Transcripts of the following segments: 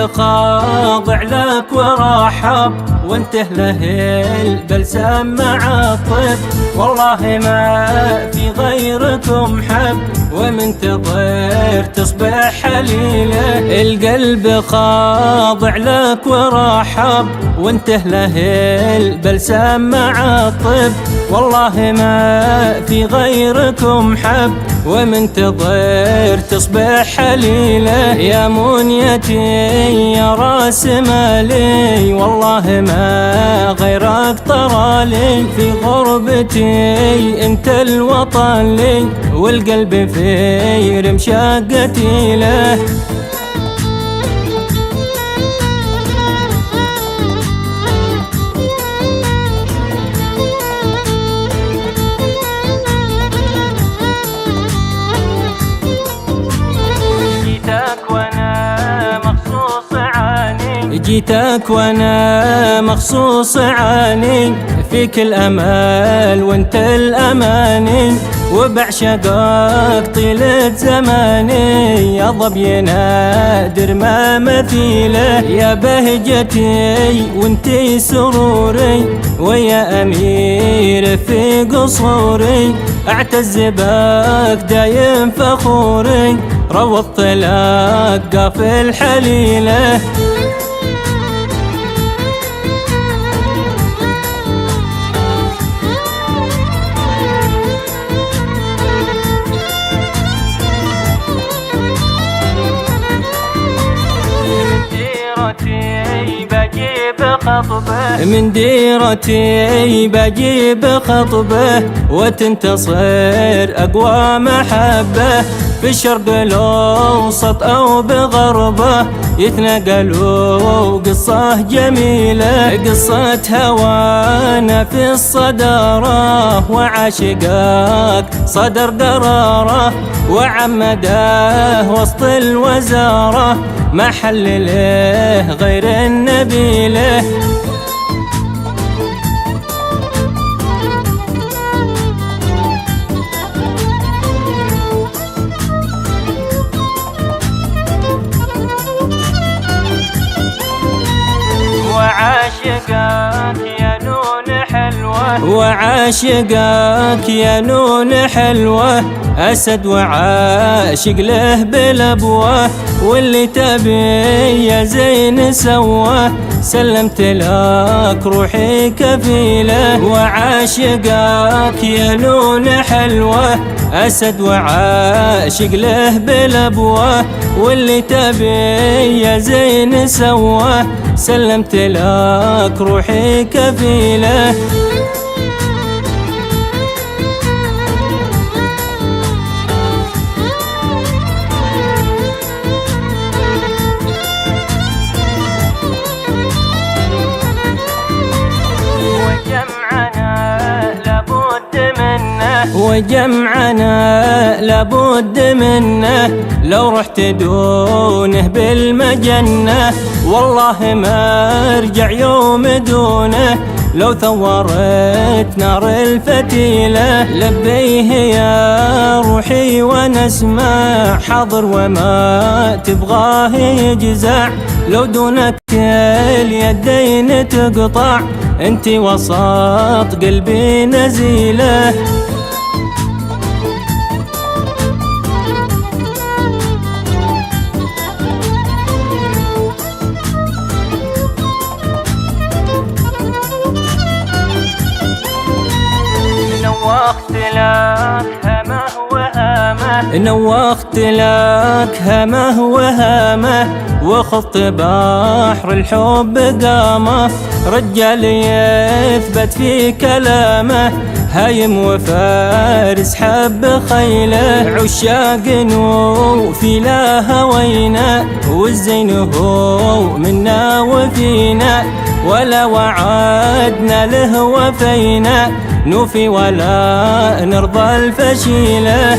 القلب خاضع لك ورحب، وانته له البلسم مع الطب. والله ما في غيركم حب، ومنتظر تصبح حليله. القلب خاضع لك ورحب، وانته له البلسم مع الطب. والله ما في غيركم حب، ومنتظر تصبح حليله. يا منيتي يا راس مالي، والله ما غيرك طرالي. في غربتي انت الوطن لي، والقلب في رمشاقتي له. جيتك وانا مخصوص عاني، فيك الامل وانت الاماني، وبعشقك طيلة زماني. يا ظبي نادر ما مثيله، يا بهجتي وانتي سروري، ويا امير في قصوري. اعتز بك دايم فخوري، روضت لك في الحليله. من ديرتي بجيب خطبه، وتنتصر أقوى محبة. في الشرق الأوسط أو بغربه، يتنقلوا قصة جميلة. قصة هوانا في الصدارة، وعاشقك صدر قراره، وعمده وسط الوزارة. ما حل له غير النبيله. وعاشقك يا نون حلوة، وعاشقك يا نون حلوة. أسد وعاشق له بالأبوة، واللي تبي يا زين سواه. سلمت لك روحي كفيلة، وعاشقك يا نون حلوة. أسد وعاشق له بالأبوة، واللي تبي يا زين سواه. سلمت لك روحي كفيلة. وجمعنا لابد منه، لو رحت دونه بالمجنة. والله ما ارجع يوم دونه، لو ثورت نار الفتيلة. لبيه يا روحي وانا اسمع، حاضر وما تبغاه يجزع. لو دونك اليدين تقطع، انتي وسط قلبي نزيله. نوخت لك همه وهامه، وخضت بحر الحب قامه. رجال يثبت في كلامه، هايم وفارس حب خيله. عشاق وفي لا هوينا، والزين هو منا وفينا. ولا وعدنا له وفينا، نوفي ولا نرضى الفشيله.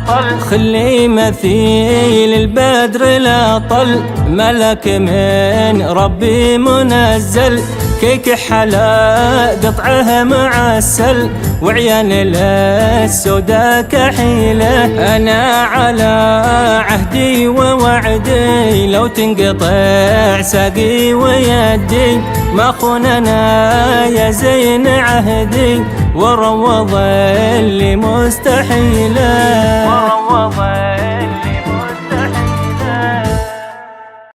طل، خلي مثيل البدر لا طل، ملك من ربي منزل، كيك حلا قطعه معسل، وعيان للسودا كحيله. انا على عهدي ووعدي، لو تنقطع ساقي ويدي، ما خوننا يا زين عهدي، وروض اللي مستحيله.